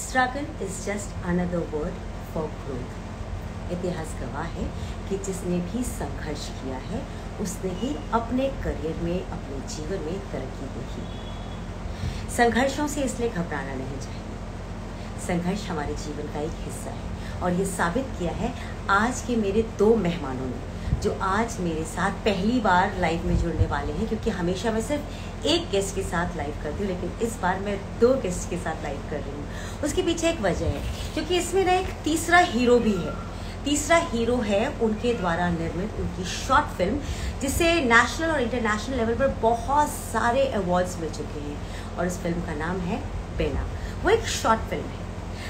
Struggle is just another word for growth. इतिहास गवाह है कि जिसने भी संघर्ष किया है उसने ही अपने करियर में, अपने जीवन में तरक्की देखी है। संघर्षों से इसलिए घबराना नहीं चाहिए। संघर्ष हमारे जीवन का एक हिस्सा है और ये साबित किया है आज के मेरे दो मेहमानों ने, जो आज मेरे साथ पहली बार लाइव में जुड़ने वाले हैं। क्योंकि हमेशा मैं सिर्फ एक गेस्ट के साथ लाइव करती हूँ, लेकिन इस बार मैं दो गेस्ट के साथ लाइव कर रही हूँ। उसके पीछे एक वजह है, क्योंकि इसमें ना एक तीसरा हीरो भी है। तीसरा हीरो है उनके द्वारा निर्मित उनकी शॉर्ट फिल्म, जिसे नेशनल और इंटरनेशनल लेवल पर बहुत सारे अवार्ड्स मिल चुके हैं, और उस फिल्म का नाम है बेना। वो एक शॉर्ट फिल्म है।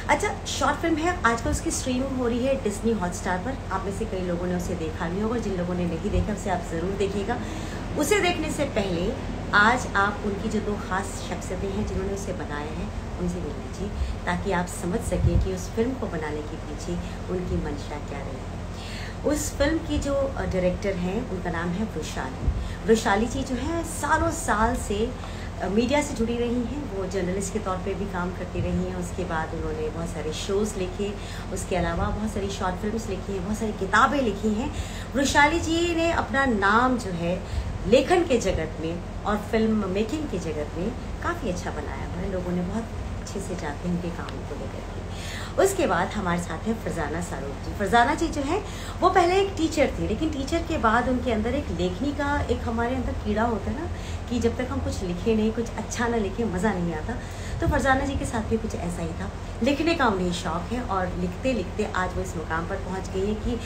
अच्छा, शॉर्ट फिल्म है, आजकल उसकी स्ट्रीमिंग हो रही है डिज्नी हॉटस्टार पर। आप में से कई लोगों ने उसे देखा भी होगा, जिन लोगों ने नहीं देखा उसे आप ज़रूर देखिएगा। उसे देखने से पहले आज आप उनकी जो दो खास शख्सियतें हैं जिन्होंने उसे बनाया है उनसे मिल लीजिए, ताकि आप समझ सकें कि उस फिल्म को बनाने के पीछे उनकी मंशा क्या रही। उस फिल्म की जो डायरेक्टर हैं उनका नाम है वृषाली। वृषाली जी जो है सालों साल से मीडिया से जुड़ी रही हैं। वो जर्नलिस्ट के तौर पे भी काम करती रही हैं। उसके बाद उन्होंने बहुत सारे शोज़ लिखे, उसके अलावा बहुत सारी शॉर्ट फिल्म्स लिखी हैं, बहुत सारी किताबें लिखी हैं। वृषाली जी ने अपना नाम जो है लेखन के जगत में और फिल्म मेकिंग के जगत में काफ़ी अच्छा बनाया हुआ है। लोगों ने बहुत अच्छे से जाते हैं उनके कामों को लेकर के। उसके बाद हमारे साथ है फरजाना सारूक जी। फरजाना जी जो है वो पहले एक टीचर थी, लेकिन टीचर के बाद उनके अंदर एक लेखनी का एक हमारे अंदर कीड़ा होता है ना, कि जब तक हम कुछ लिखे नहीं, कुछ अच्छा ना लिखे, मज़ा नहीं आता। तो फरजाना जी के साथ भी कुछ ऐसा ही था। लिखने का उन्हें शौक़ है और लिखते लिखते आज वो इस मुकाम पर पहुंच गई है कि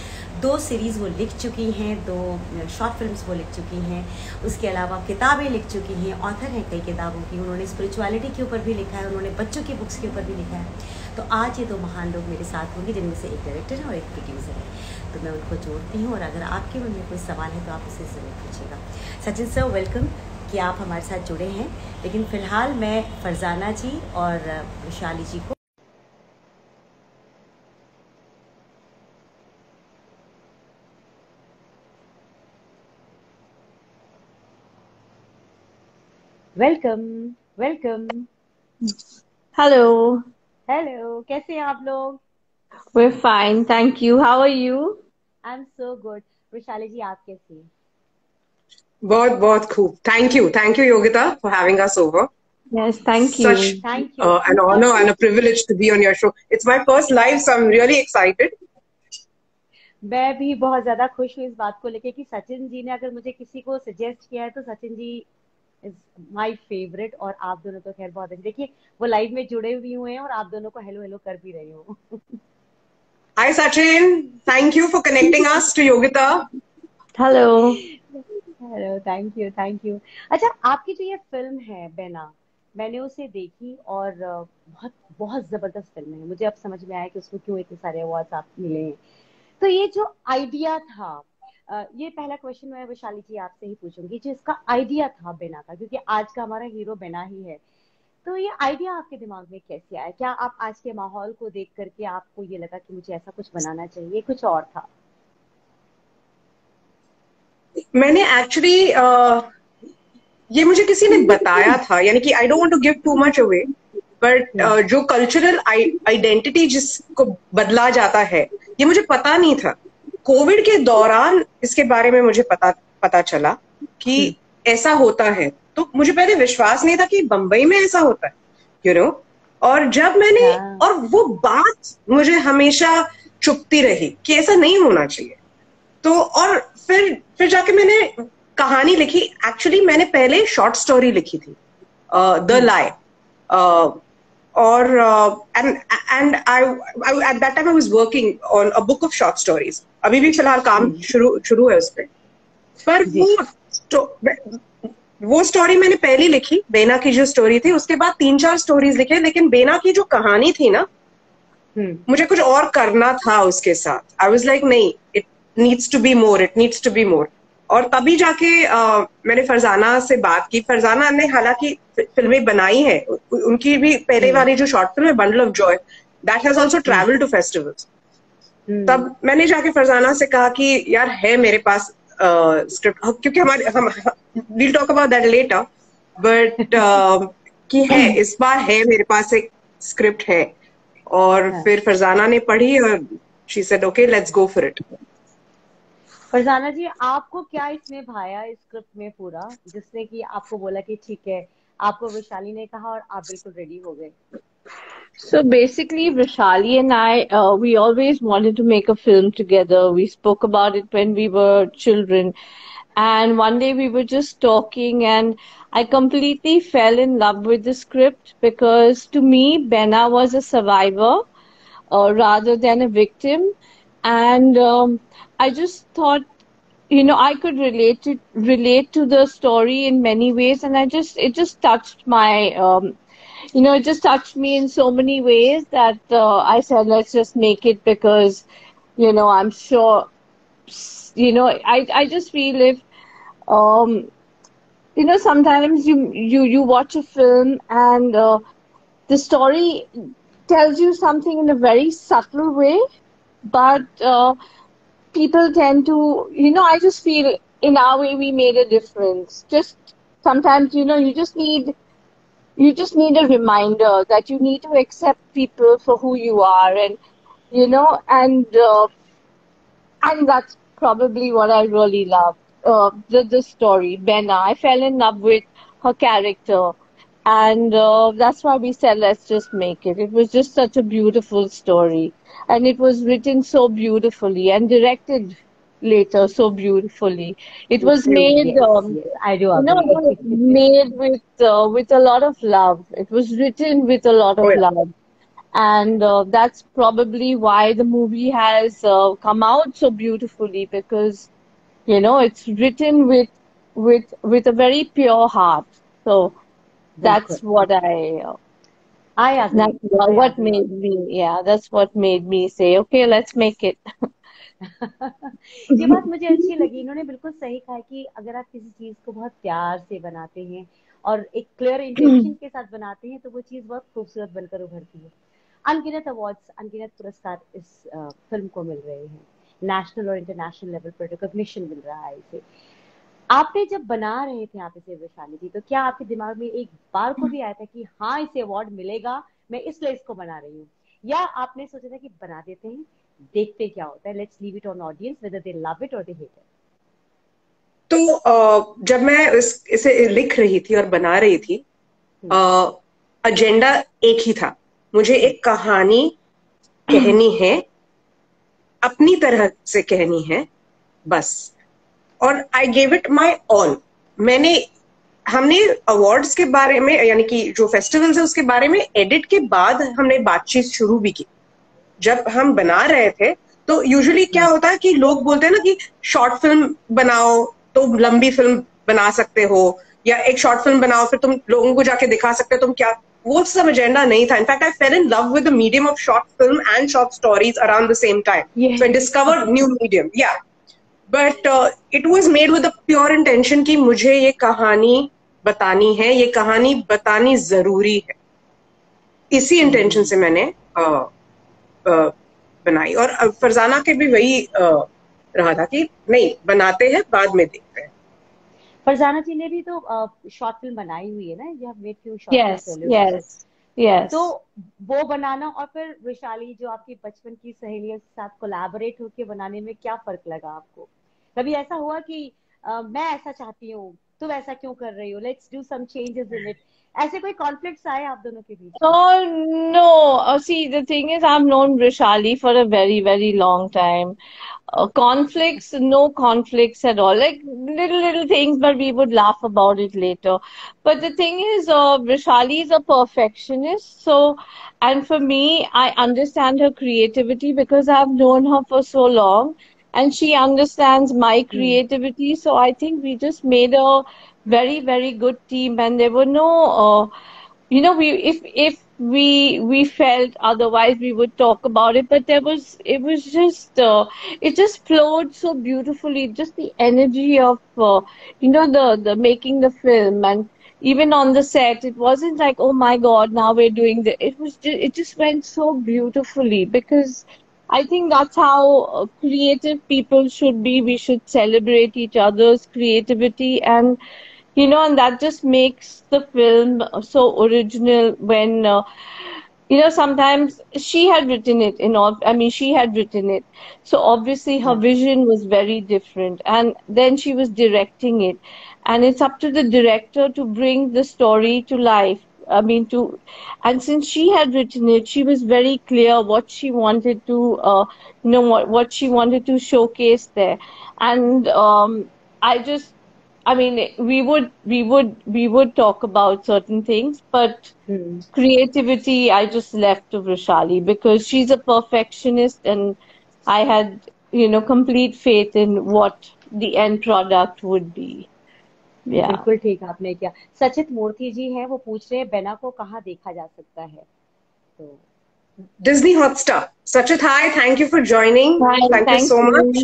2 सीरीज़ वो लिख चुकी हैं, 2 शॉर्ट फिल्म्स वो लिख चुकी हैं, उसके अलावा किताबें लिख चुकी हैं, ऑथर हैं कई किताबों की। उन्होंने स्पिरिचुअलिटी के ऊपर भी लिखा है, उन्होंने बच्चों की बुक्स के ऊपर भी लिखा है। तो आज ये 2 महान लोग मेरे साथ होंगे, जिनमें से एक डायरेक्टर है और एक प्रोड्यूसर है। तो मैं उनको जोड़ती हूँ, और अगर आपके मन में कोई सवाल है तो आप उसे ज़रूर पूछिएगा। सचिन सर, वेलकम कि आप हमारे साथ जुड़े हैं। लेकिन फ़िलहाल मैं फरजाना जी और वृषाली जी को वेलकम वेलकम। Hello, हेलो, कैसे हैं आप लोग? we're fine, thank you. How are you? I am so good. Vrushali ji, आप कैसी हैं? बहुत बहुत खूब। Thank you Yogita for having us over. Yes, thank Such you. Thank you. an honor and a privilege to be on your show. It's my first live, so I'm really excited. मैं भी बहुत ज्यादा खुश हूँ इस बात को लेके कि सचिन जी ने अगर मुझे किसी को सजेस्ट किया है तो Sachin ji is my favourite. और आप दोनों तो खैर बहुत अच्छे, देखिए वो लाइव में जुड़े भी हुए हैं और आप दोनों को हेलो हेलो कर भी रही हूँ। Hi Sachin, thank you for connecting us to Yogita. Hello. Hello, thank you thank you. अच्छा, आपकी जो ये फिल्म है बेना, मैंने उसे देखी और बहुत बहुत जबरदस्त फिल्म है। मुझे अब समझ में आया कि उसको क्यों इतने सारे अवार्ड्स आप मिले हैं। तो ये जो आइडिया था, ये पहला क्वेश्चन मैं वैशाली जी आपसे ही पूछूंगी, जो इसका आइडिया था बेना का, क्योंकि आज का हमारा हीरो बेना ही है। तो ये आइडिया आपके दिमाग में कैसे आया? क्या आप आज के माहौल को देख करके आपको ये लगा कि मुझे ऐसा कुछ बनाना चाहिए, कुछ और था? मैंने एक्चुअली ये मुझे किसी ने बताया था, यानी कि I don't want to give too much away, but जो कल्चरल आइडेंटिटी जिसको बदला जाता है, ये मुझे पता नहीं था। कोविड के दौरान इसके बारे में मुझे पता चला कि ऐसा होता है। तो मुझे पहले विश्वास नहीं था कि बंबई में ऐसा होता है, यू नो। और जब मैंने और वो बात मुझे हमेशा चुभती रही कि ऐसा नहीं होना चाहिए। तो और फिर जाके मैंने कहानी लिखी। एक्चुअली मैंने पहले शॉर्ट स्टोरी लिखी थी, द लाई, और and I at that time I was working on a book of short stories. अभी भी फिलहाल काम शुरू है उस पर वो स्टोरी मैंने पहले लिखी, बेना की जो स्टोरी थी। उसके बाद 3-4 स्टोरीज लिखे, लेकिन बेना की जो कहानी थी ना, मुझे कुछ और करना था उसके साथ। आई वाज लाइक नहीं, it needs to be more. और तभी जाके मैंने फरजाना से बात की। फरजाना ने हालांकि फिल्में बनाई है, उनकी भी पहले वाली जो शॉर्ट फिल्म है Bundle of Joy, that has also travelled to festivals. तब मैंने जाके फरजाना से कहा कि यार है मेरे पास स्क्रिप्ट, क्योंकि हम we'll talk about that later, but कि है, इस बार है मेरे पास एक स्क्रिप्ट है। और हाँ। फिर फरजाना ने पढ़ी और she said okay let's go for it. Farzana ji, आपको क्या इसमें भाया इस स्क्रिप्ट में पूरा, जिसने कि आपको बोला कि ठीक है, आपको वैशाली ने कहा और आप बिल्कुल रेडी हो गए? So basically, Vishali and I, we always wanted to make a film together. We spoke about it when we were children. And one day we were just talking, and I completely fell in love with the script because to me, Benna was a survivor rather than a victim. And I just thought, I could relate to the story in many ways, and it just touched my it just touched me in so many ways that I said, let's just make it because, I'm sure, I just feel if, um, sometimes you watch a film and the story tells you something in a very subtle way, but people tend to, I just feel in our way we made a difference. Just sometimes, you just need a reminder that you need to accept people for who you are, and you know and that's probably what I really love, the story Benna. I fell in love with her character, and that's why we said let's just make it. It was just such a beautiful story, and it was written so beautifully and directed later so beautifully. It was made Yes, yes, I do you know, agree. made with a lot of love. It was written with a lot Oh, of yeah. love, and that's probably why the movie has come out so beautifully because it's written with a very pure heart. So बिल्कुल, that's what I I agree, that's I what agree made on me, yeah, that's what made me say, okay, let's make it. ये बात मुझे अच्छी लगी। इन्होंने बिल्कुल सही कहा है कि अगर आप किसी चीज को बहुत प्यार से बनाते हैं और एक क्लियर इंटेंशन के साथ बनाते हैं तो वो चीज बहुत खूबसूरत बनकर उभरती है। अनगिनत अवार्ड्स, अनगिनत पुरस्कार इस फिल्म को मिल रहे हैं, नेशनल और इंटरनेशनल लेवल पर रिकॉग्निशन मिल रहा है इसे। आपने जब बना रहे थे आप इसे वैशाली जी, तो क्या आपके दिमाग में एक बार को भी आया था कि हाँ इसे अवार्ड मिलेगा, मैं इसलिए इसको बना रही हूँ, या आपने सोचा था कि बना देते हैं, देखते क्या होता है, let's leave it on audience whether they love it और दे हेट इट? तो जब मैं इसे लिख रही थी और बना रही थी, एजेंडा एक ही था, मुझे एक कहानी कहनी है, अपनी तरह से कहनी है बस। और I gave it my all. हमने अवार्ड्स के बारे में, यानी कि जो फेस्टिवल्स है उसके बारे में एडिट के बाद हमने बातचीत शुरू भी की। जब हम बना रहे थे तो यूजुअली क्या होता है कि लोग बोलते हैं ना कि शॉर्ट फिल्म बनाओ तो लंबी फिल्म बना सकते हो, या एक शॉर्ट फिल्म बनाओ फिर तुम लोगों को जाके दिखा सकते हो तुम क्या। वो सब एजेंडा नहीं था। In fact I fell in love with the medium of short film and short stories around the same time, so I discovered new medium, yeah but it was made with a pure intention कि मुझे ये कहानी बतानी है, ये कहानी बतानी जरूरी है। इसी इंटेंशन से मैंने बनाई। और फरजाना के भी वही रहा था कि नहीं, बनाते हैं बाद में देखते हैं। फरजाना जी ने भी तो शॉर्ट फिल्म बनाई हुई है ना, you have made few short Yes, films also. yes, yes. तो वो बनाना और फिर वैशाली जो आपकी बचपन की सहेलियों के साथ कोलैबोरेट होकर बनाने में क्या फर्क लगा आपको? कभी ऐसा हुआ कि मैं ऐसा चाहती हूँ, तुम ऐसा क्यों कर रही हो, let's do some changes in it, ऐसे कोई कॉन्फ्लिक्ट्स आए आप दोनों के बीच में? Oh no. See, the thing is, I've known Vrishali for a very, very long time. Conflicts, no conflicts at all. Like little things, but we would laugh about it later. But the thing is, Vrishali is a perfectionist. So, and for me, I understand her creativity because I've known her for so long, and she understands my creativity. So I think we just made a very, very good team, and there were no. We if we felt otherwise we would talk about it, but it was just it just flowed so beautifully, just the energy of the making the film. And even on the set it wasn't like, oh my god, now we're doing the it just went so beautifully because I think that's how creative people should be. We should celebrate each other's creativity, and that just makes the film so original when sometimes she had written it she had written it. So obviously her vision was very different. And then she was directing it. And it's up to the director to bring the story to life. And since she had written it, she was very clear what she wanted to, what she wanted to showcase there. And I just, we would talk about certain things, but creativity I just left to Vrishali because she's a perfectionist, and I had, complete faith in what the end product would be. Yeah. बिल्कुल ठीक आपने किया। सचित मूर्ति जी हैं, वो पूछ रहे हैं बेना को कहाँ देखा जा सकता है? तो Disney Hotstar. Sachit, hi, thank you for joining. Hi, Thank you so much.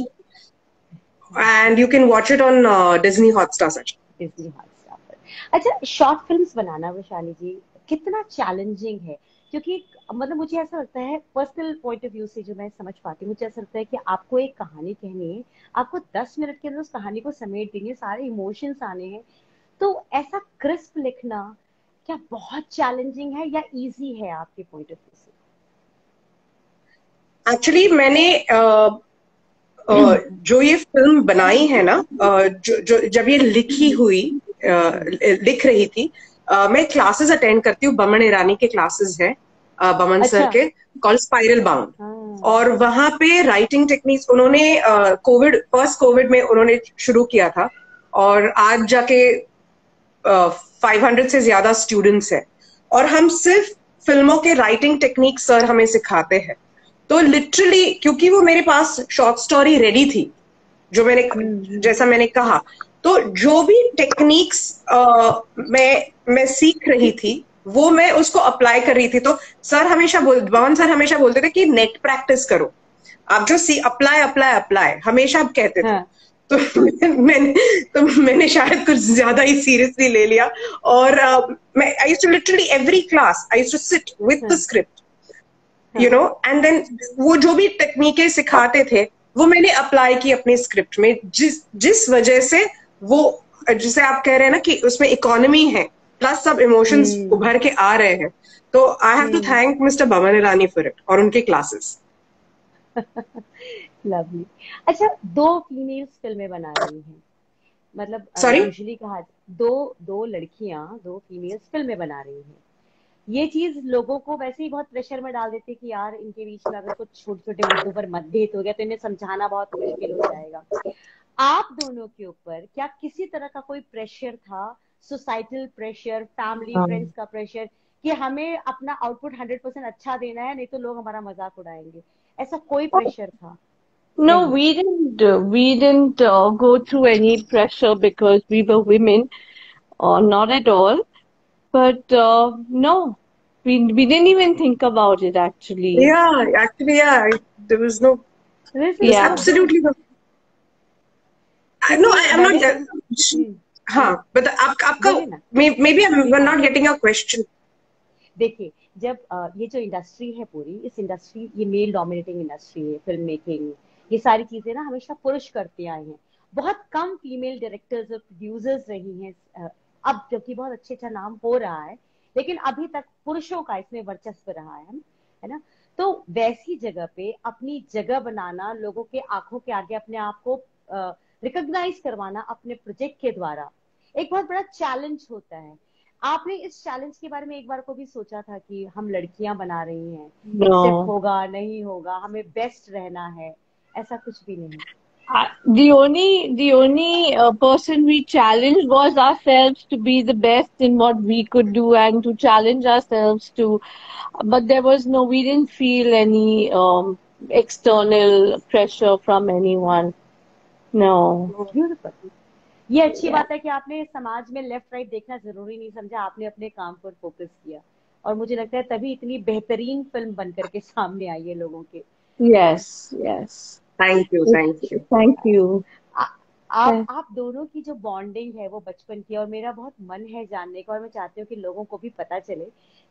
And you can watch it on Disney Hotstar, Sachit. Disney Hotstar पर। अच्छा, शॉर्ट फिल्म्स बनाना वैशाली जी कितना चैलेंजिंग है? क्योंकि मतलब मुझे ऐसा लगता है, पर्सनल पॉइंट ऑफ व्यू से जो मैं समझ पाती हूँ, मुझे ऐसा लगता है कि आपको एक कहानी कहनी है, आपको 10 मिनट के अंदर उस कहानी को समेट देंगे, सारे इमोशंस आने हैं, तो ऐसा क्रिस्प लिखना क्या बहुत चैलेंजिंग है या इजी है आपके पॉइंट ऑफ व्यू से? एक्चुअली मैंने जो ये फिल्म बनाई है ना, जब ये लिख रही थी, मैं क्लासेस अटेंड करती हूँ, बमन ईरानी के क्लासेस हैं, बमन सर के, कॉल्ड स्पाइरल बाउंड। और वहां पे राइटिंग टेक्निक्स उन्होंने फर्स्ट कोविड में उन्होंने शुरू किया था, और आज जाके 500 से ज्यादा स्टूडेंट्स हैं, और हम सिर्फ फिल्मों के राइटिंग टेक्निक सर हमें सिखाते हैं। तो लिटरली, क्योंकि वो मेरे पास शॉर्ट स्टोरी रेडी थी, जैसा मैंने कहा, तो जो भी टेक्निक्स मैं सीख रही थी, वो मैं उसको अप्लाई कर रही थी। तो बमन सर हमेशा बोलते थे कि नेट प्रैक्टिस करो, आप जो अप्लाई हमेशा आप कहते थे। तो मैंने शायद कुछ ज्यादा ही सीरियसली ले लिया, और मैं I used to literally every class I used to sit with the script, and then वो जो भी टेक्निकें सिखाते थे वो मैंने अप्लाई की अपने स्क्रिप्ट में, जिस वजह से वो, जिसे आप कह रहे हैं ना कि उसमें इकोनॉमी है, प्लस सब इमोशंस उभर के आ रहे हैं। तो I have to thank mister Boman Irani for it, और उनके क्लासेस। लवली। अच्छा, 2 फीमेल्स फिल्में बना रही हैं, मतलब यूजुअली कहा दो लड़कियां, 2 फीमेल्स फिल्में बना रही हैं। ये चीज लोगों को वैसे ही बहुत प्रेशर में डाल देती है कि यार इनके बीच में अगर कुछ छोटे छोटे मुद्दों पर मतभेद हो गया तो इन्हें समझाना बहुत मुश्किल हो जाएगा। आप दोनों के ऊपर क्या किसी तरह का कोई प्रेशर था, सोसाइटल प्रेशर, फैमिली फ्रेंड्स का प्रेशर, कि हमें अपना आउटपुट 100% अच्छा देना है, नहीं तो लोग हमारा मजाक उड़ाएंगे, ऐसा कोई प्रेशर था? No, we didn't go through any pressure because we were women, not at all. But no, we didn't even think about it actually. Yeah, there was no. Yeah, absolutely no. No, I'm not. हाँ, but आपका maybe I'm not getting your question. देखिए, जब ये जो industry है पूरी, इस industry, ये मेल डोमिनेटिंग इंडस्ट्री है, फिल्म मेकिंग, ये सारी चीजें ना हमेशा पुरुष करते आए हैं। बहुत कम फीमेल डायरेक्टर्स और प्रोड्यूसर्स रही हैं, अब जबकि बहुत अच्छा नाम हो रहा है, लेकिन अभी तक पुरुषों का इसमें वर्चस्व रहा है ना। तो वैसी जगह पे अपनी जगह बनाना, लोगों के आंखों के आगे अपने आप को रिकॉग्नाइज करवाना अपने प्रोजेक्ट के द्वारा, एक बहुत बड़ा चैलेंज होता है। आपने इस चैलेंज के बारे में एक बार को भी सोचा था कि हम लड़कियां बना रही हैं, एक्सेप्ट होगा नहीं होगा, हमें बेस्ट रहना है, ऐसा कुछ भी नहीं? The only person we challenged was ourselves to be the best in what we could do and to challenge ourselves to, but we didn't feel any external pressure from anyone. No. Beautiful. ये अच्छी बात है कि आपने समाज में left right देखना जरूरी नहीं समझा, आपने अपने काम पर फोकस किया, और मुझे लगता है तभी इतनी बेहतरीन फिल्म बनकर के सामने आई है लोगों के। Yes. Thank you. आप दोनों की जो बॉन्डिंग है वो बचपन की, और मेरा बहुत मन है जानने का, और मैं चाहती हूँ कि लोगों को भी पता चले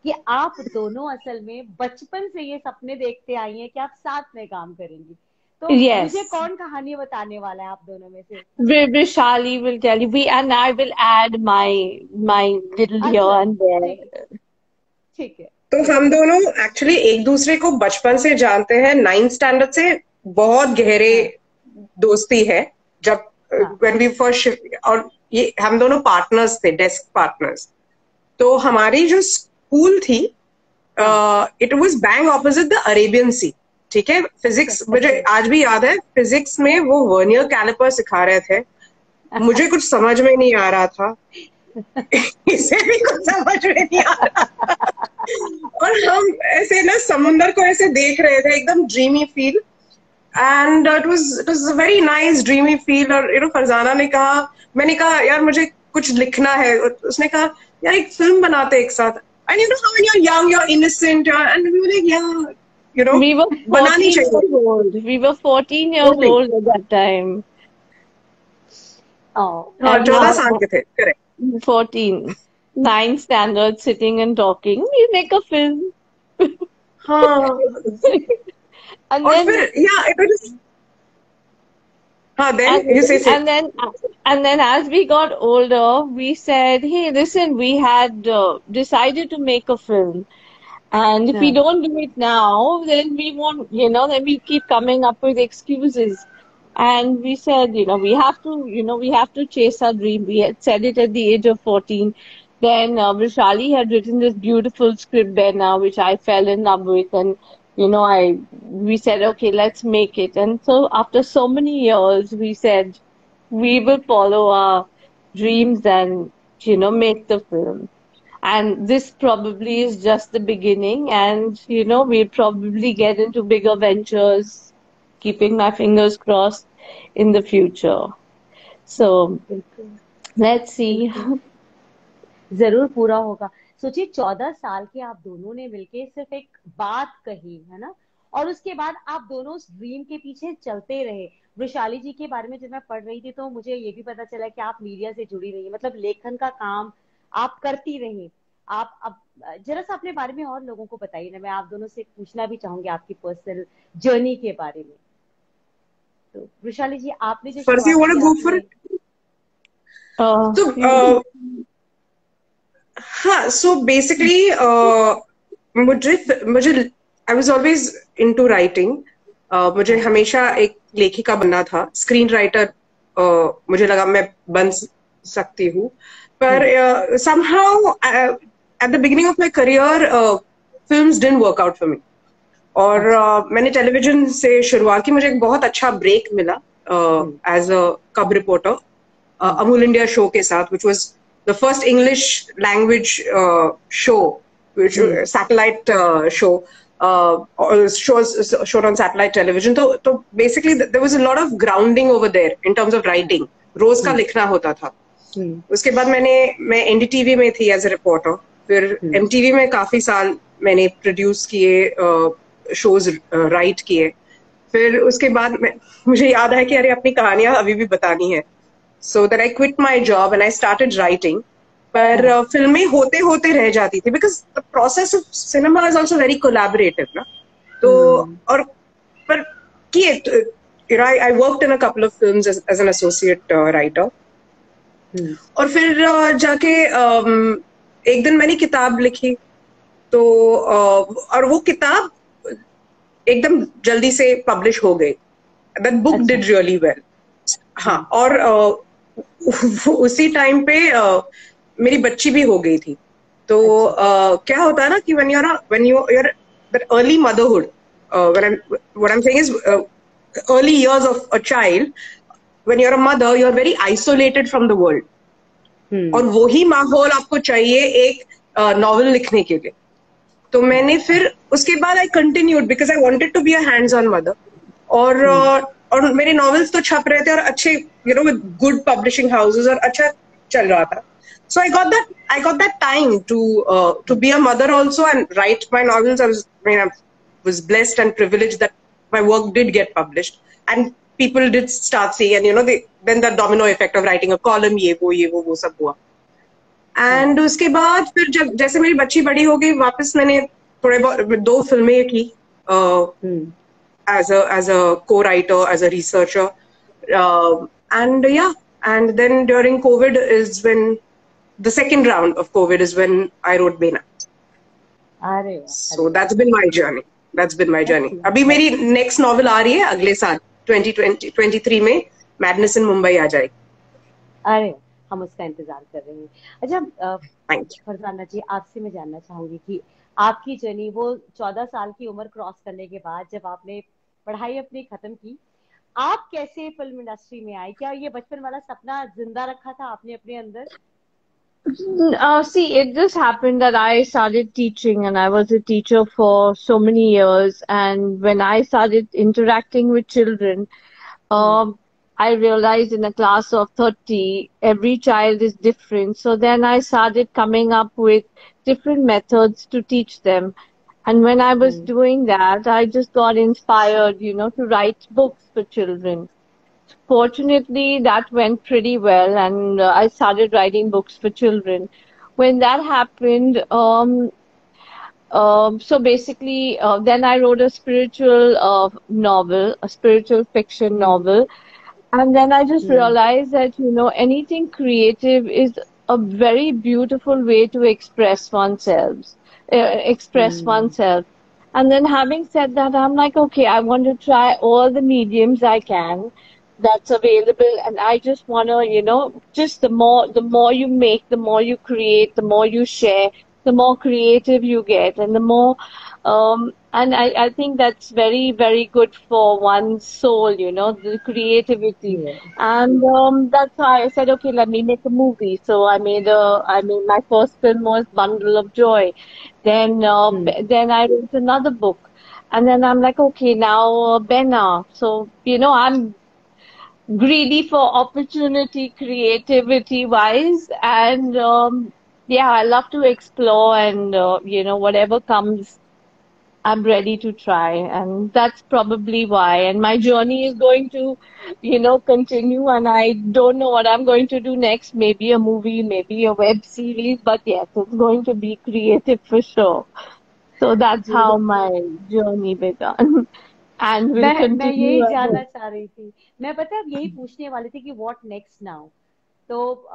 कि आप दोनों असल में बचपन से ये सपने देखते आई हैं कि आप साथ में काम करेंगी। तो मुझे कौन कहानी बताने वाला है आप दोनों में से? Vrishali will tell you, and I will add my little here and there. ठीक है, तो हम दोनों एक्चुअली एक दूसरे को बचपन से जानते हैं, 9th स्टैंडर्ड से बहुत गहरे दोस्ती है। जब व्हेन वी फर्स्ट, और ये हम दोनों पार्टनर्स थे, डेस्क पार्टनर्स। तो हमारी जो स्कूल थी, it was bang opposite the Arabian sea. ठीक है, फिजिक्स मुझे आज भी याद है, फिजिक्स में वो वर्नियर कैलिपर सिखा रहे थे, मुझे कुछ समझ में नहीं आ रहा था, इसे भी कुछ समझ में नहीं आ रहा था। और हम ऐसे ना समुंदर को ऐसे देख रहे थे, एकदम dreamy feel, and it was a very nice dreamy feel. और फरजाना ने कहा, मैंने कहा यार मुझे कुछ लिखना है, उसने कहा यार एक फिल्म बनाते एक साथ। And you know how when you're young, you're innocent, and we were like, yeah, We were बनानी 14 चाहिए। years old. We were 14 years 14. old at that time. Oh, हाँ, And 14 now साल के थे, correct। 14, 9th standard, sitting and talking. We make a film. हाँ, And और then फिर it was, हाँ, then and you say and then and then as we got older, we said, hey, listen, we had decided to make a film. And if we yeah. don't do it now, then we won't, then we keep coming up with excuses. And we said, we have to chase our dream. We had said it at the age of 14. Then Vishali had written this beautiful script, Bena, which I fell in love with. And, we said, okay, let's make it. And so after so many years, we said, we will follow our dreams and, make the film. And this probably is just the beginning. And, we'll probably get into bigger ventures, keeping my fingers crossed in the future. So बिल्कुल let's see. बिल्कुल जरूर पूरा होगा। सोचिए 14 साल के आप दोनों ने मिलके सिर्फ एक बात कही है ना, और उसके बाद आप दोनों उस ड्रीम के पीछे चलते रहे। वैशाली जी के बारे में जब मैं पढ़ रही थी तो मुझे ये भी पता चला कि आप मीडिया से जुड़ी रही, मतलब लेखन का काम आप करती रही। आप अब जरा सा अपने बारे में और लोगों को बताइए ना, मैं आप दोनों से पूछना भी चाहूंगी आपकी पर्सनल जर्नी के बारे में। तो वैशाली जी, आपने जो first you शुरुआत want की to go for आपने। it? तो हाँ, so basically मुझे I was always into writing. मुझे हमेशा एक लेखिका बनना था, स्क्रीन राइटर मुझे लगा मैं बन सकती हूँ। पर somehow at the beginning of my career films didn't work out for me. और मैंने टेलीविजन से शुरुआत की, मुझे एक बहुत अच्छा ब्रेक मिला एज अ कब रिपोर्टर अमूल इंडिया शो के साथ, which was the first English language show, which satellite show, shown on satellite television. तो basically there was a lot of grounding over there in terms of writing. रोज का लिखना होता था। उसके बाद मैं एनडीटीवी में थी एज ए रिपोर्टर, फिर एमटीवी में काफी साल मैंने प्रोड्यूस किए, शोज राइट किए। फिर उसके बाद मुझे याद है कि अरे अपनी कहानियां अभी भी बतानी है, so that I quit my job and I started writing. पर फिल्में होते होते रह जाती थी, because the process of cinema is also very collaborative ना। तो और पर किए, I worked in a couple of films as an associate writer. और फिर जाके एक दिन मैंने किताब लिखी, तो और वो किताब एकदम जल्दी से पब्लिश हो गई। That book did really well. हाँ, और उसी टाइम पे मेरी बच्ची भी हो गई थी। तो क्या होता है ना कि when you're that early motherhood, what I'm saying is early years of a child, when you're a mother, you're very isolated from the world. और वही माहौल आपको चाहिए एक नॉवेल लिखने के लिए। तो मैंने फिर उसके बाद I continued because I wanted to be a hands on mother. और मेरे नॉवेल्स तो छप रहे थे और अच्छे, विद गुड पब्लिशिंग हाउसेस, और अच्छा चल रहा था। So I got that time to be a mother also and write my novels. I was blessed and privileged that my work did get published and people did start seeing, and then the domino effect of writing a column, ये वो सब हुआ। And उसके बाद फिर जब जैसे मेरी बच्ची बड़ी हो गई, वापस मैंने थोड़े बहुत 2 फिल्में की as a co-writer, as a researcher, and then during COVID is when the second round of COVID is when I wrote Bena. अरे वाह, So that's been my journey. That's been my journey. अभी मेरी next novel आ रही है अगले साल 2023 में, madness in Mumbai आ जाएगी. अरे हम उसका इंतजार कर रहे हैं. अच्छा Thank you. फरजाना जी, आपसे मैं जानना चाहूंगी कि आपकी जर्नी, वो 14 साल की उम्र क्रॉस करने के बाद जब आपने पढ़ाई अपनी खत्म की, आप कैसे फिल्म इंडस्ट्री में आए? क्या ये बचपन वाला सपना जिंदा रखा था आपने अपने अंदर? See, it just happened that I started teaching and I was a teacher for so many years. And when I started interacting with children, I realized in a class of 30, every child is different. So then I started coming up with different methods to teach them. And when I was doing that, I just got inspired, to write books for children. Fortunately, that went pretty well, and I started writing books for children. When that happened, so basically, then I wrote a spiritual novel, a spiritual fiction novel, and then I just realized that, anything creative is a very beautiful way to express oneself, express oneself. And then having said that, I'm like, okay, I want to try all the mediums I can that's available, and I just want to, just the more you make, the more you create, the more you share, the more creative you get, and the more and I think that's very, very good for one's soul, the creativity. Yes. And that's why I said, okay, let me make a movie. So I made my first film was Bundle of Joy. Then then I wrote another book. And then I'm like, okay, now Benna. So, I'm greedy for opportunity, creativity wise. And yeah, I love to explore, and, whatever comes, I'm ready to try. And that's probably why. And my journey is going to, continue. And I don't know what I'm going to do next. Maybe a movie, maybe a web series. But yes, it's going to be creative for sure. So that's how my journey began. And will मैं continue यही ahead. जानना चाह रही थी. मैं पता है यही पूछने वाली थी कि व्हाट नेक्स्ट नाउ. तो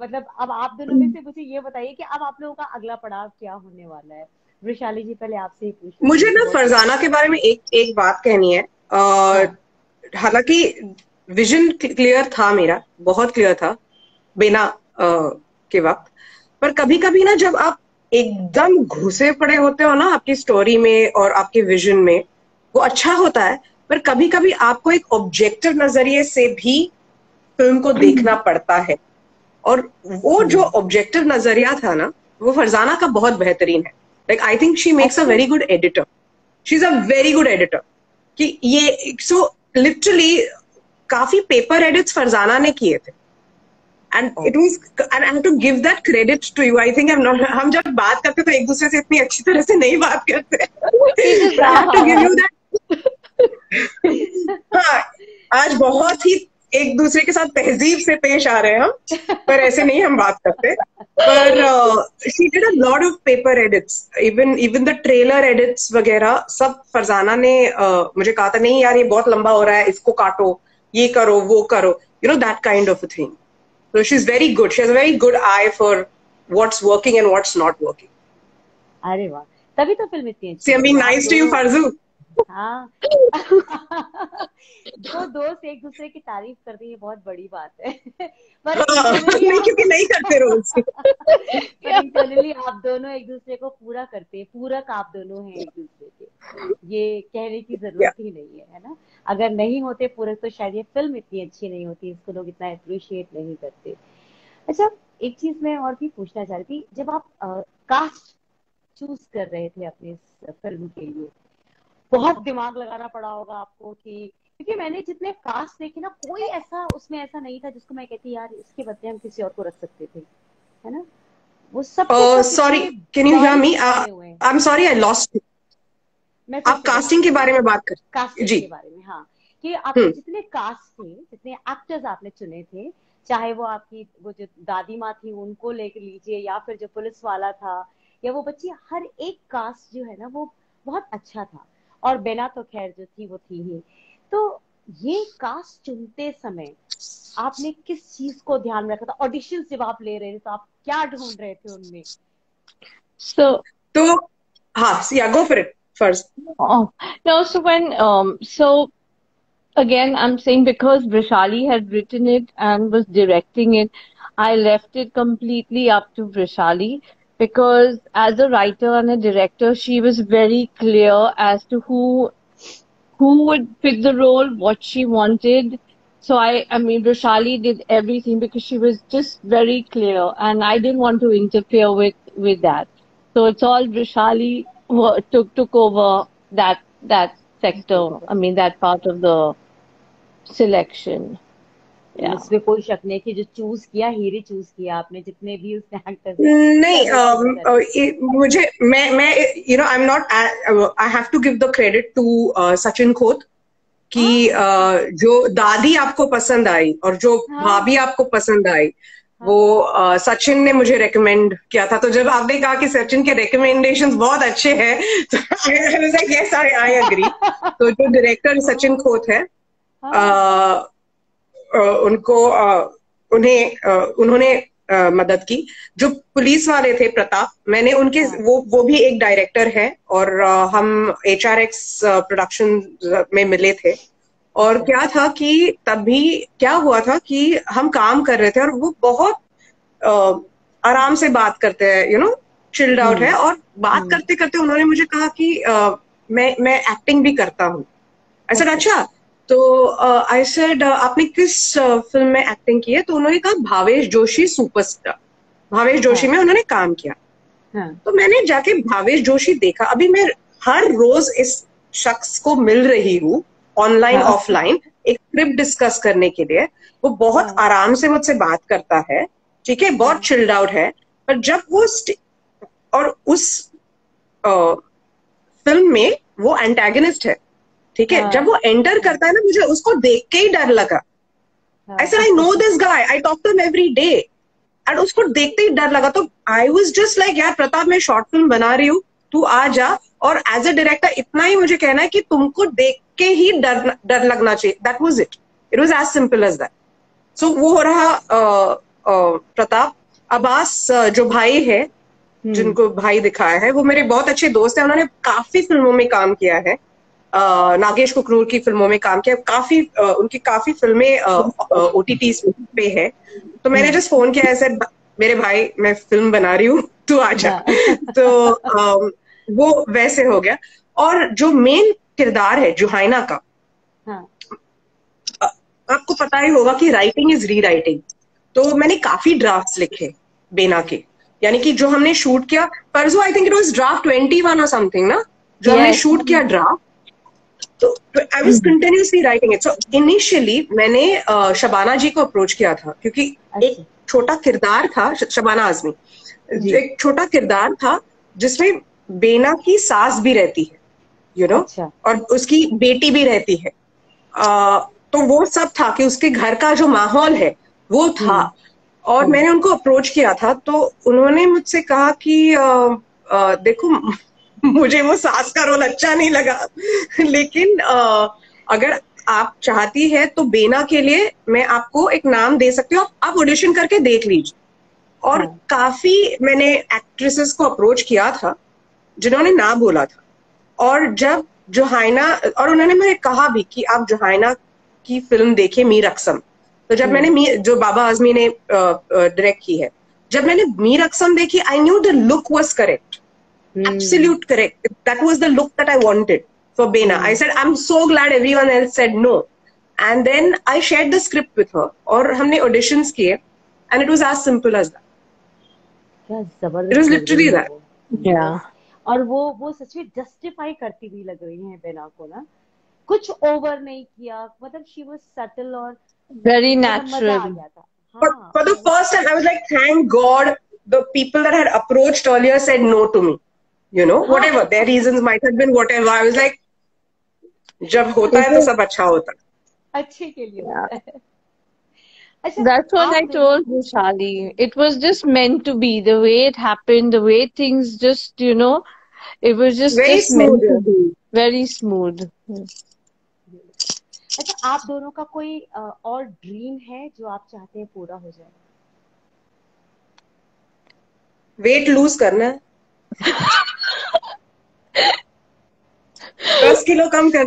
मतलब अब आप दोनों में से मुझे ये बताइए कि अब आप लोगों का अगला पड़ाव क्या होने वाला है. वैशाली जी, पहले आपसे ही पूछ रही मुझे हूँ. ना फरजाना के बारे में एक बात कहनी है. हालांकि विजन क्लियर था, मेरा बहुत क्लियर था बिना के वक्त, पर कभी कभी ना जब आप एकदम घुसे पड़े होते हो ना आपकी स्टोरी में और आपके विजन में, वो अच्छा होता है, पर कभी कभी आपको एक ऑब्जेक्टिव नजरिए से भी फिल्म को देखना पड़ता है. और वो जो ऑब्जेक्टिव नजरिया था ना, वो फरजाना का बहुत बेहतरीन है. Like I think she makes a very good editor. She is a very good editor. कि ये सो लिटरली काफी पेपर एडिट्स फरजाना ने किए थे. And it was, and I have to give that credit to you. I think हम जब बात करते तो एक दूसरे से इतनी अच्छी तरह से नहीं बात करते. But I have to give you that. हाँ, आज बहुत ही एक दूसरे के साथ तहजीब से पेश आ रहे हैं हम, पर ऐसे नहीं हम बात करते. पर she did a lot of paper edits, even the trailer edits वगैरह सब फरजाना ने मुझे कहा था, नहीं यार ये बहुत लंबा हो रहा है, इसको काटो, ये करो, वो करो, that kind of a thing. So she's very good. She has a very good eye for what's working and what's not working. अरे वाह, तभी तो फिल्म इतनी अच्छी. See, I'm being nice to you, Farzu. हाँ. दो दोस्त एक दूसरे की तारीफ कर रही है, बहुत बड़ी बात है. पर नहीं, क्योंकि नहीं करते रोज. पर इंटरनली आप दोनों एक दूसरे को पूरा करते हैं, पूरक आप दोनों हैं एक दूसरे के. ये कहने की जरूरत ही नहीं है ना. अगर नहीं होते पूरक तो शायद ये फिल्म इतनी अच्छी नहीं होती, इसको लोग इतना अप्रिशिएट नहीं करते. अच्छा, एक चीज मैं और भी पूछना चाह रही थी. जब आप कास्ट चूज कर रहे थे अपने इस फिल्म के लिए, बहुत दिमाग लगाना पड़ा होगा आपको कि, क्योंकि मैंने जितने कास्ट देखे ना, कोई ऐसा उसमें ऐसा नहीं था जिसको मैं कहती यार इसके बदले हम किसी और को रख सकते थे, है ना. वो सब sorry, can you hear me? I am sorry, I lost you. आप कास्टिंग के बारे में बात कर. कास्टिंग के बारे में, हाँ, कि आपके जितने कास्ट थे, जितने एक्टर्स आपने चुने थे, चाहे वो आपकी वो जो दादी माँ थी उनको लेकर लीजिए, या फिर जो पुलिस वाला था, या वो बच्ची, हर एक कास्ट जो है ना वो बहुत अच्छा था. और बेना तो खैर जो थी वो थी ही. तो ये कास्ट चुनते समय आपने किस चीज को ध्यान में रखा था? ऑडिशंस जब आप ले रहे थे तो आप क्या ढूंढ रहे थे उनमें? तो हाँ, या गो for it first. Oh, no, so so again, I'm saying because Vrishali had written it and was directing it, I left it completely up to Vrishali because as a writer and a director, she was very clear as to who would fit the role, what she wanted. So I mean, Vrishali did everything because she was just very clear, and I didn't want to interfere with that. So it's all Vrishali took over that sector. I mean, that part of the selection. Yeah. इसमें कोई शक नहीं कि जो choose किया हीरे choose किया आपने, जितने भी उसने एक्टर थे नहीं, सब एकदम correct. मुझे मैं I am not, I have to give the credit to Sachin Khot कि जो दादी आपको पसंद आई और जो भाभी आपको पसंद आई, वो सचिन ने मुझे रेकमेंड किया था. तो जब आपने कहा कि सचिन के रिकमेंडेशंस बहुत अच्छे हैं, तो यस, आई एग्री. तो जो डायरेक्टर सचिन खोत है, उनको उन्होंने मदद की. जो पुलिस वाले थे प्रताप, मैंने उनके वो भी एक डायरेक्टर है और हम HRX प्रोडक्शन में मिले थे. और क्या था कि तभी क्या हुआ था कि हम काम कर रहे थे और वो बहुत आराम से बात करते हैं, चिल्ड आउट है. और बात करते करते उन्होंने मुझे कहा कि मैं एक्टिंग भी करता हूँ. आई सेड अच्छा. तो आई सेड आपने किस फिल्म में एक्टिंग की है? तो उन्होंने कहा भावेश जोशी सुपरस्टार, भावेश जोशी में उन्होंने काम किया. तो मैंने जाके भावेश जोशी देखा. अभी मैं हर रोज इस शख्स को मिल रही हूँ, ऑनलाइन ऑफलाइन, एक स्क्रिप्ट डिस्कस करने के लिए. वो बहुत आराम से मुझसे बात करता है, ठीक है, बहुत चिल्ड आउट है. पर जब वो और उस फिल्म में वो एंटेगनिस्ट है, ठीक है. जब वो एंटर करता है ना, मुझे उसको देख के ही डर लगा. I said I know this guy, I talk to him every day, and उसको देखते ही डर लगा. तो आई वाज जस्ट लाइक, यार प्रताप, मैं शॉर्ट फिल्म बना रही हूँ, तू आ जा. और एज अ डायरेक्टर इतना ही मुझे कहना है कि तुमको देख के ही डर लगना चाहिए. That was it. It was as simple as that. So वो हो रहा प्रताप. अब्बास जो भाई है, जिनको भाई दिखाया है, वो मेरे बहुत अच्छे दोस्त हैं. उन्होंने काफी फिल्मों में काम किया है, नागेश कुकनूर की फिल्मों में काम किया. काफी उनकी काफी फिल्में OTT पे है. तो मैंने जस्ट फोन किया, ऐसे मेरे भाई मैं फिल्म बना रही हूँ, तू आ जा. तो वो वैसे हो गया. और जो मेन किरदार है जुहाइना का, आपको पता ही होगा कि राइटिंग इज री राइटिंग. तो मैंने काफी ड्राफ्ट्स लिखे बेना के, यानी कि जो हमने शूट किया परसों, I think it was draft 21 और समथिंग ना, जो हमने शूट किया ड्राफ्ट. तो I was continuously writing it. So initially मैंने शबाना जी को अप्रोच किया था, क्योंकि एक छोटा किरदार था, शबाना आजमी, एक छोटा किरदार था जिसमें बेना की सास भी रहती है, और उसकी बेटी भी रहती है. तो वो सब था कि उसके घर का जो माहौल है वो था. और मैंने उनको अप्रोच किया था, तो उन्होंने मुझसे कहा कि देखो, मुझे वो सास का रोल अच्छा नहीं लगा, लेकिन अगर आप चाहती है तो बेना के लिए मैं आपको एक नाम दे सकती हूँ, आप ऑडिशन करके देख लीजिए. और काफी मैंने एक्ट्रेसेस को अप्रोच किया था जिन्होंने ना बोला था. और जब जुहाइना, और उन्होंने मुझे कहा भी कि आप जुहाइना की फिल्म देखिए, मीर अक्सम. तो जब मैंने जो बाबा आजमी ने डायरेक्ट की है, जब मैंने मीर अक्सम देखी, I knew the look was correct, absolute correct. That was the look that I wanted for Bena. I said, I'm so glad everyone else said no. And then I shared the script with her. और हमने auditions किए, and it was as simple as that. क्या जबरदस्त. It was literally that. Yeah. और वो सच में justify करती हुई लग रही है बेना को ना, कुछ ओवर नहीं किया, मतलब she was subtle और very मजा natural. आ गया था. For the first time, I was like, thank God the people that had approached earlier said no to me. Whatever their reasons might have been, whatever. I was like, जब होता है तो सब अच्छा होता है. अच्छे के लिए होता है. अच्छा, That's what I told Vishali. It was just meant to be. The way it happened, the way things just, it was just Very just meant smooth. to be. Very smooth. अच्छा, आप दोनों का कोई और ड्रीम है जो आप चाहते हैं पूरा हो जाए? वेट लूज करना है. दस किलो कम कर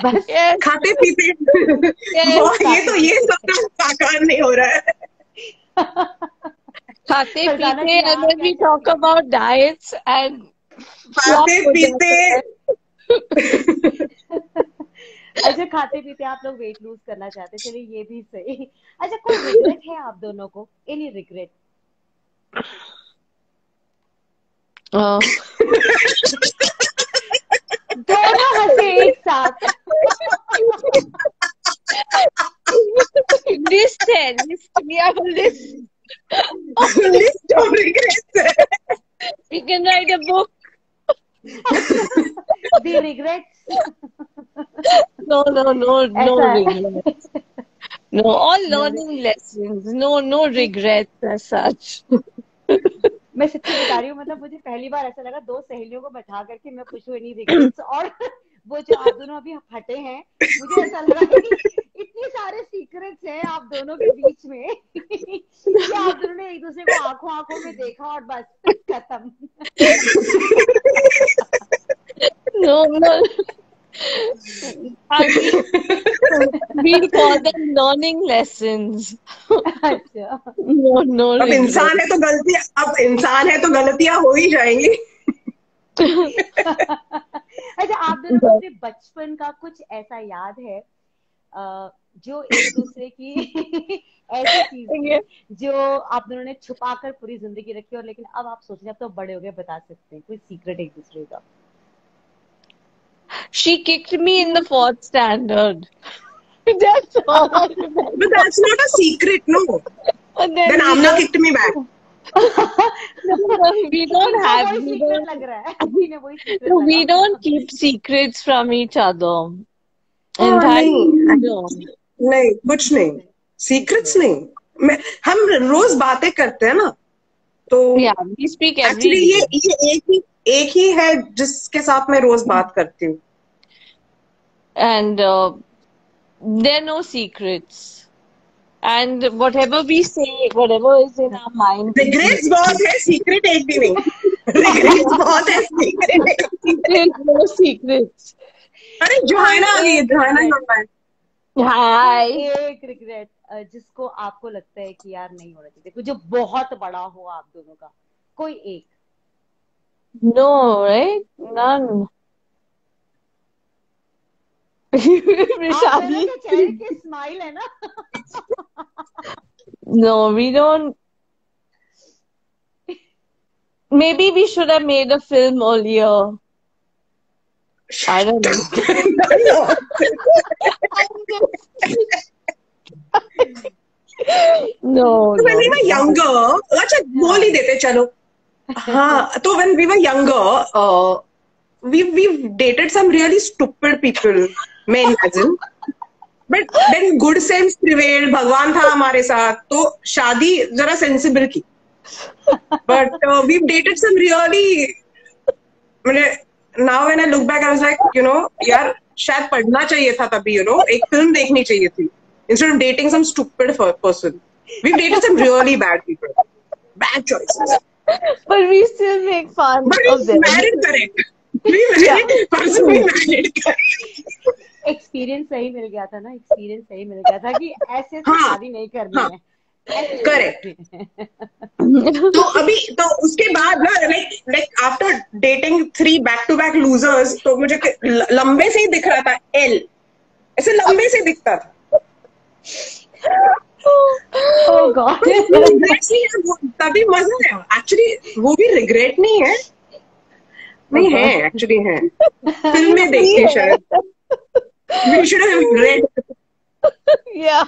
बस Yes, खाते पीते yes. ये सब तो साकार नहीं हो रहा है। खाते फरजाना पीते, जी, and आप then क्या we कहती talk हैं? about diets and flop खाते हो पीते जाता है। अच्छा, खाते पीते आप लोग वेट लूज करना चाहते हैं, चलिए ये भी सही। अच्छा, कोई रिग्रेट है आप दोनों को? Any regret? Uh, दोनों हंसे एक साथ। list है, list. We have a list. List of regrets. We can write a book. The regrets. No, no, no, no ऐसा है। regrets. No, all No, learning lessons. No, no regrets as such. मैं सच्ची बता रही हूँ, मतलब मुझे पहली बार ऐसा लगा दो सहेलियों को बैठा करके मैं पूछूं एनी रिग्रेट्स, और वो जो आप दोनों अभी हटे हैं, मुझे ऐसा लगा कि इतने सारे सीक्रेट्स हैं आप दोनों के बीच में कि आप दोनों ने एक दूसरे को आंखों आंखों में देखा और बस खत्म। No, no. We'll call them learning lessons. अच्छा, No, no अब इंसान regrets. है तो गलतियां, अब इंसान है तो गलतियां हो ही जाएंगी। अच्छा, आप दोनों को अपने बचपन का कुछ ऐसा याद है जो एक दूसरे की ऐसी चीज थी Yeah. जो आप दोनों ने छुपा कर पूरी जिंदगी रखी, और लेकिन अब आप सोच रहे हैं, अब तो बड़े हो गए, बता सकते हैं कोई सीक्रेट एक दूसरे का? She kicked me in the fourth standard. That's all I remember. But that's not a secret, no. And Then then Amna kicked me back. we don't इनको have, वही we सीक्रेट don't, लग रहा है, इन्हें वही सीक्रेट no, we लगा। don't keep secrets from each other. In हाँ, fact, नहीं we don't. नहीं कुछ नहीं, सीक्रेट्स नहीं। हम रोज बातें करते हैं ना, तो Yeah, we speak every actually day. ये एक ही है जिसके साथ मैं रोज बात करती हूँ। And there are no secrets. And whatever we say, whatever is in our mind, we regrets keep बहुत है, सीक्रेट एक भी नहीं। रिग्रेट्स बहुत है, सीक्रेट एक भी नहीं। There is no secrets. अरे जोहाना आ गई है, एक जोहाना regret, नंबर। Hi. एक रिग्रेट जिसको आपको लगता है कि यार नहीं होना चाहिए, कुछ जो बहुत बड़ा हो आप दोनों का, कोई एक। No, right? None. आप दोनों Vishali. के चेहरे की स्माइल है ना। No, we don't. Maybe we should have made a film earlier. I don't know. No, तो when we no. were younger, अच्छा बोल ही देते चलो। हाँ, तो when we were younger, we've dated some really stupid people, men as in. But then good sense prevailed, भगवान था हमारे साथ, तो शादी जरा सेंसिबल की। But we've dated some really, now when I look back, I was like, यार शायद पढ़ना चाहिए था तभी, एक फिल्म देखनी चाहिए थी, instead of dating some stupid person. We've dated some really bad people, bad choices. But we still make fun But of we them. married correct. We married, person we married correct. Experience सही मिल गया था ना, experience सही मिल गया था कि ऐसे ऐसे हाँ, शादी नहीं करनी हाँ, है, ऐसे करेक्ट। करनी है। तो अभी तो उसके बाद ना, like after dating 3 back to back losers, तो मुझे लंबे से ही दिख रहा था एल, ऐसे लंबे से दिखता था। Oh God. रिग्रेट्स नहीं है, तभी मजा है एक्चुअली, वो भी रिग्रेट नहीं है, नहीं है एक्चुअली, है फिल्म में देखी शायद। We should have read. Yeah.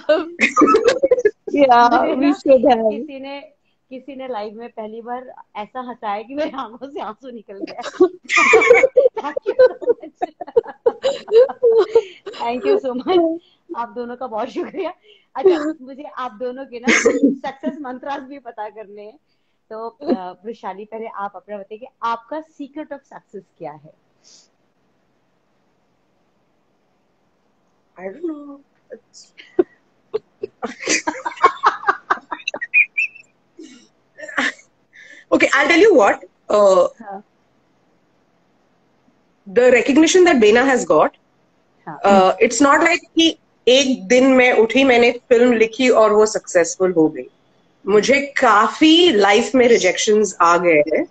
Yeah, we should have. किसी ने लाइव में पहली बार ऐसा हंसाया कि मेरी आंखों से आंसू निकल गया। थैंक यू सो मच, आप दोनों का बहुत शुक्रिया। अच्छा, मुझे आप दोनों के ना सक्सेस मंत्रास भी पता करने हैं, तो वृशाली पहले आप अपना बताइए कि आपका सीक्रेट ऑफ सक्सेस क्या है? I don't know. Okay, I'll tell you what. हाँ, the recognition that Bena has got, हाँ it's not like कि एक दिन मैं उठी, मैंने फिल्म लिखी और वो सक्सेसफुल हो गई. मुझे काफी लाइफ में रिजेक्शंस आ गए हैं.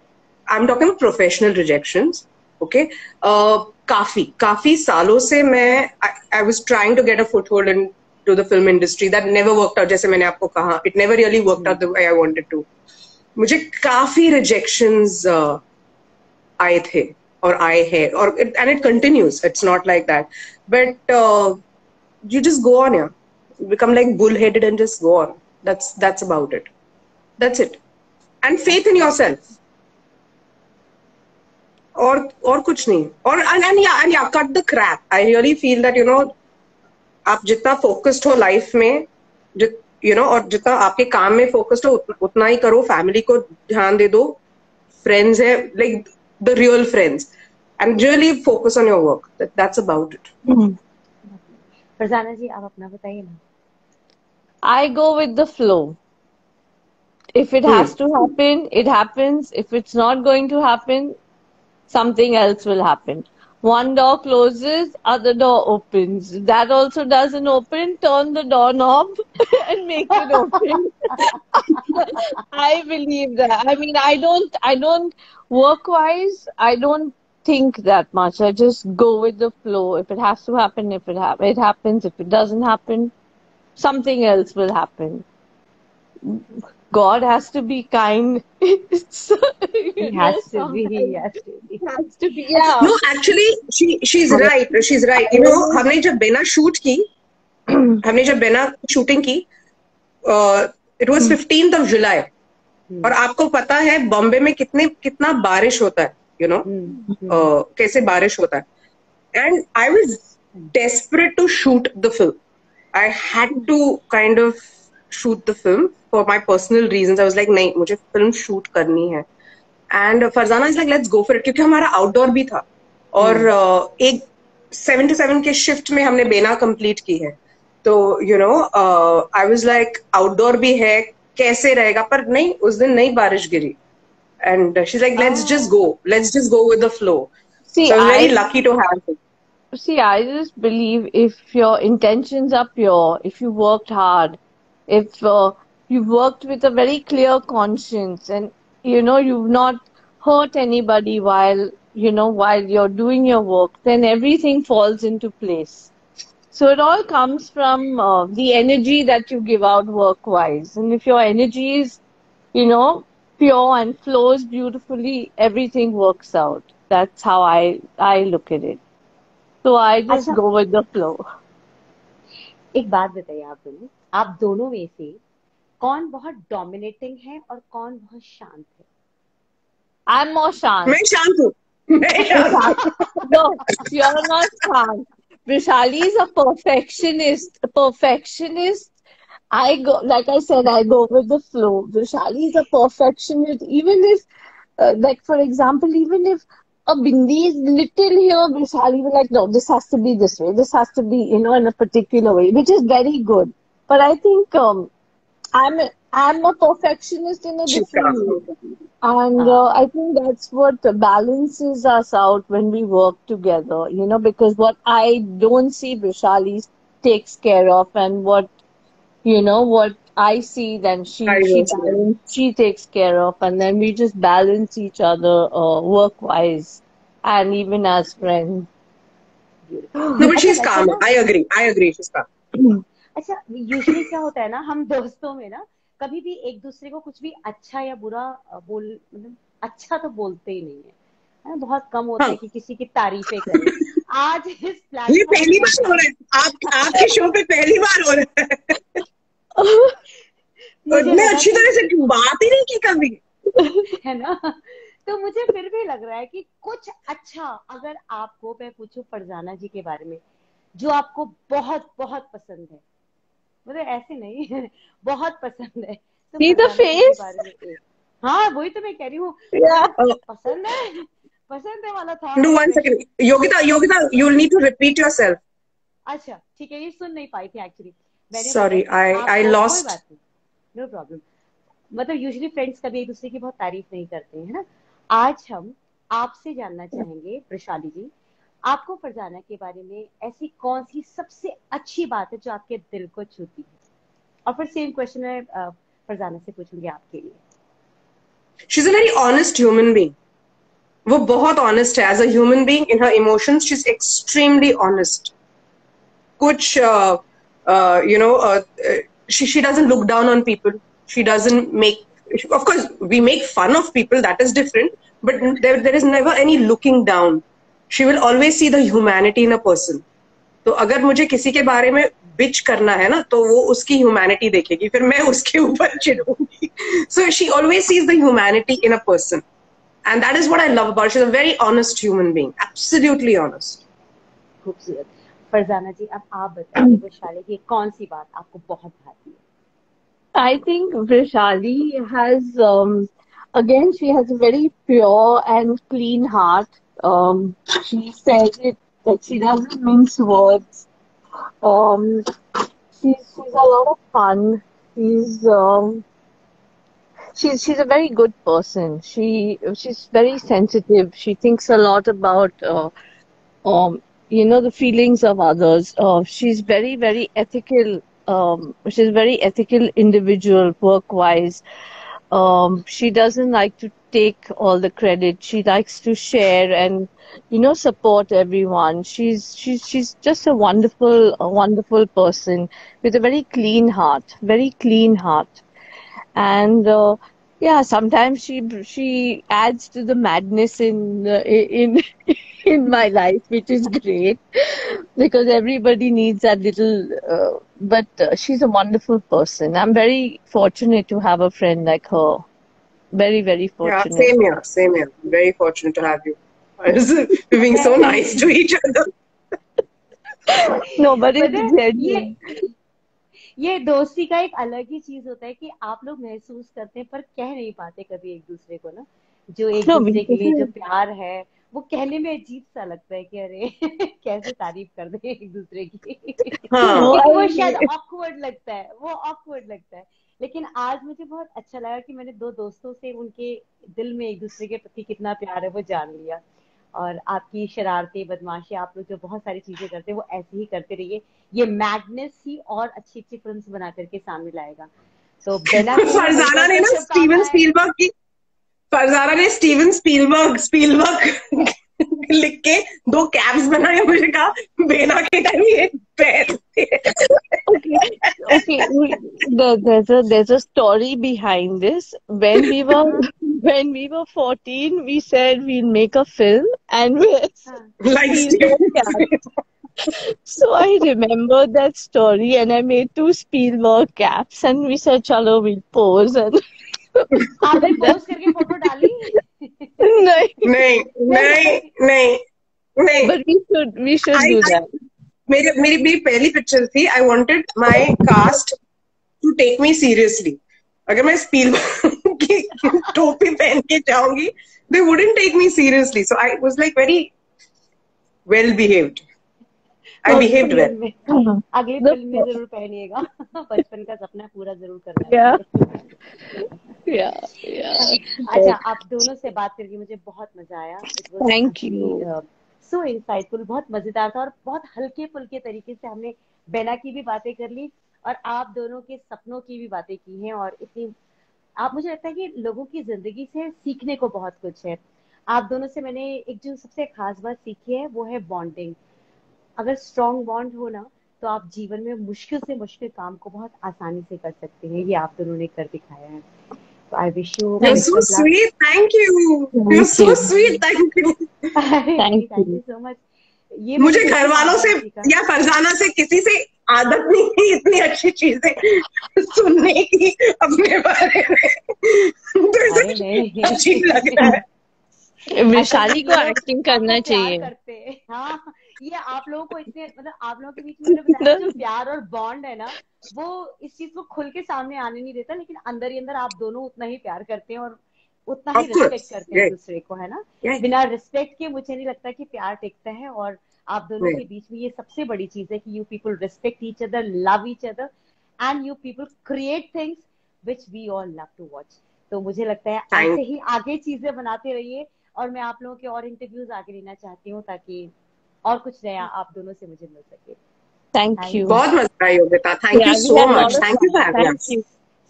I am talking professional rejections. Okay, काफी काफी सालों से मैं I was trying to get a foothold in to the film industry. That never worked out. जैसे मैंने आपको कहा, it never really worked out the way I wanted to. मुझे काफी रिजेक्शंस आए थे और आए हैं, और and it continues. It's not like that, but you just go on, yeah. Become like bullheaded and just go on. That's about it. That's it. And faith in yourself. और कुछ नहीं. और and yeah, cut the crap. I really feel that, you know, आप जितना focused हो life में, you know, और जितना आपके काम में फोकस्ड हो, उतना ही करो. फैमिली को ध्यान दे दो. फ्रेंड्स है, like the real friends, and really focus on your work. That's about it. Farzana जी, आप अपना बताइए ना. I go with the flow. If it has to happen, it happens. If it's not going to happen, something else will happen. One door closes, other door opens. That also doesn't open, turn the doorknob and make it open. I believe that. I mean, I don't work-wise, I don't think that much. I just go with the flow. If it has to happen, it happens. If it doesn't happen, something else will happen. God has to be kind. He has to be. Yeah. No, actually, she's right. She's right. You know, हमने जब बेना shooting की, it was 15th of July. और आपको पता है बॉम्बे में कितना बारिश होता है, you know, कैसे बारिश होता है. And I was desperate to shoot the film. I had to kind of shoot the film for my personal reasons. I was like, नहीं, मुझे फिल्म शूट करनी है. And Farzana is like, let's go for it, क्योंकि हमारा outdoor भी था. और एक 7 to 7 के शिफ्ट में हमने बेना कंप्लीट की है. तो you know, I was like, outdoor भी है, कैसे रहेगा. पर नहीं, उस दिन नहीं बारिश गिरी. And she's like, let's just go with the flow. See, so I was very lucky to have it. See, I just believe if your intentions are pure, if you worked hard, if you worked with a very clear conscience, and you know you've not hurt anybody while you're doing your work, then everything falls into place. So it all comes from the energy that you give out work-wise, and if your energy is, pure and flows beautifully, everything works out. That's how I look at it. So I just go with the flow. एक बात बताइए, आप दोनों में से कौन बहुत dominating है और कौन बहुत शांत है? I'm more शांत. मैं शांत हूँ. No, you're not शांत. Vishali is a perfectionist. I go, like I said, I go with the flow. Vishali is a perfectionist. Even if, like for example, even if a bindi is little here, Vishali will like, no, this has to be this way. This has to be, in a particular way, which is very good. But I think I'm a perfectionist in a different way. And I think that's what balances us out when we work together, because what I don't see Vishali takes care of, and what I see, then she takes care of, and then we just balance each other work-wise and even as friends. No, but she's calm. I agree. She's calm. अच्छा, usually क्या होता है ना, हम दोस्तों में ना कभी भी एक दूसरे को कुछ भी अच्छा या बुरा मतलब अच्छा तो बोलते ही नहीं है ना. बहुत कम होता है कि किसी की तारीफें करें. आज इस प्लेटफॉर्म ये पहली बार हो रहा है आपके शो पे, पहली बार हो रहा है. मैं अच्छी तरह से बात ही नहीं की कभी, है ना. तो मुझे फिर भी लग रहा है कि कुछ अच्छा, अगर आपको मैं पूछूं फरजाना जी के बारे में, जो आपको बहुत बहुत पसंद है, मतलब ऐसे नहीं है, बहुत पसंद है, तो See the face? हाँ, वही तो मैं कह रही हूँ. पसंद है वाला था. No, 1 second. Yogita, you'll need to repeat yourself. अच्छा, ठीक है, ये सुन नहीं पाई थी actually. Sorry, I lost. No problem. मतलब यूजुअली फ्रेंड्स कभी एक दूसरे की बहुत तारीफ नहीं करते हैं, है ना. आज हम आपसे जानना चाहेंगे वैशाली जी, आपको फरजाना के बारे में ऐसी कौन सी सबसे अच्छी बात है जो आपके दिल को छूती है? और फिर सेम क्वेश्चन मैं फरजाना से पूछूंगी आपके लिए। She is a very honest human being. वो बहुत ऑनेस्ट है as a human being. In her emotions she is extremely honest. कुछ she doesn't look down on people. She doesn't make, of course we make fun of people, that is different, but there is never any looking down. She will always see the humanity in a person. तो अगर मुझे किसी के बारे में बिच करना है ना, तो वो उसकी ह्यूमैनिटी देखेगी, फिर मैं उसके ऊपर चिढ़ूंगी. So she always sees the humanity in a person, and that is what I love about her. She's a very honest human being, absolutely honest. खूबसूरत. फरजाना जी, अब आप बताइए वैशाली की कौन सी बात आपको बहुत भाती है? I think Vrishali has, again, she has a very pure and clean heart. She says it that she doesn't mince words. Um, she's a lot of fun. She's a very good person. She's very sensitive. She thinks a lot about the feelings of others. She's very, very ethical. She's a very ethical individual, work-wise. She doesn't like to take all the credit. She likes to share and, support everyone. She's just a wonderful person with a very clean heart, and yeah, sometimes she adds to the madness in in my life, which is great because everybody needs that little. But she's a wonderful person. I'm very fortunate to have a friend like her. Very, very fortunate. Yeah, same here. I'm very fortunate to have you. We're being so nice to each other. No, but it's genuine. ये दोस्ती का एक अलग ही चीज होता है कि आप लोग महसूस करते हैं पर कह नहीं पाते कभी एक दूसरे को ना. जो एक दूसरे के लिए जो प्यार है वो कहने में अजीब सा लगता है कि अरे कैसे तारीफ कर दे एक दूसरे की. वो शायद ऑकवर्ड लगता है. लेकिन आज मुझे बहुत अच्छा लगा कि मैंने दो दोस्तों से उनके दिल में एक दूसरे के प्रति कितना प्यार है वो जान लिया. और आपकी शरारतें, बदमाशी, आप लोग जो बहुत सारी चीजें करते हैं वो ऐसे ही करते रहिए. ये मैडनेस ही और अच्छी अच्छी फिल्म्स बना करके सामने लाएगा. तो फरजाना ने स्टीवन स्पीलबर्ग लिख के 2 कैप्स बनाए. मुझे कहा बेना के टाइम ये पैर. Okay. There's a story behind this. When we were 14, we said we'll make a film and like Spielberg. So I remember that story and I made 2 Spielberg caps and we said, "Chalo, we'll pose." And आपने pose करके photo डाली? नहीं. But we should do that. मेरी पहली picture थी. I wanted my cast to take me seriously. अगर मैं Spielberg की टोपी पहन के जाऊंगी, they wouldn't take me seriously. So I was like very well behaved. I behaved well. अगली फिल्म में जरूर पहनिएगा. बचपन का सपना पूरा जरूर करना है. अच्छा, आप दोनों से बात करके मुझे बहुत मजा आया. Thank you. सो इंसाइटफुल, बहुत मजेदार था और बहुत हल्के फुल्के तरीके से हमने बेना की भी बातें कर ली और आप दोनों के सपनों की भी बातें की हैं. और इतनी मुझे लगता है कि लोगों की जिंदगी से सीखने को बहुत कुछ है. आप दोनों से मैंने एक जो सबसे खास बात सीखी है वो है बॉन्डिंग. अगर स्ट्रॉन्ग बॉन्ड हो ना तो आप जीवन में मुश्किल से मुश्किल काम को बहुत आसानी से कर सकते हैं. ये आप दोनों ने कर दिखाया है. So I wish you. You're so sweet. Thank you. You're so sweet. Thank you. Thank you so much. ये मुझे घर वालों से या फरजाना से किसी से आदत नहीं है इतनी अच्छी चीजें सुनने की अपने बारे में. अच्छी लग रहा है. वैशाली को एक्टिंग करना चाहिए. हाँ, ये आप लोगों को इतने मतलब आप लोगों के बीच में जो प्यार और बॉन्ड है ना वो इस चीज को खुल के सामने आने नहीं देता. लेकिन अंदर ही अंदर आप दोनों उतना ही प्यार करते हैं और उतना ही रिस्पेक्ट करते हैं दूसरे को, है ना. बिना रिस्पेक्ट के मुझे नहीं लगता कि प्यार टिकता है. और आप दोनों के बीच में ये सबसे बड़ी चीज है कि you people respect each other, love each other and you people create things which we all love to watch. तो मुझे लगता है Thank- ऐसे ही आगे चीजें बनाते रहिए, और मैं आप लोगों के और इंटरव्यूज आगे लेना चाहती हूँ ताकि और कुछ नया आप दोनों से मुझे मिल सके। Thank you. बहुत मजा आई Yogita, thank you Yeah, we so had a lot much, of thank you for fun. Having Thank us. you.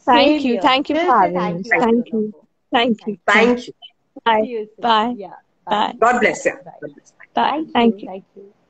Same Thank you. here. Thank you दिल for से having थैंक us. यू आप Thank दोनों you. को। Thank you. Thank you, Bye. See you soon. Bye. Yeah. Bye. God bless you. Bye. Thank you. Thank you. Thank you.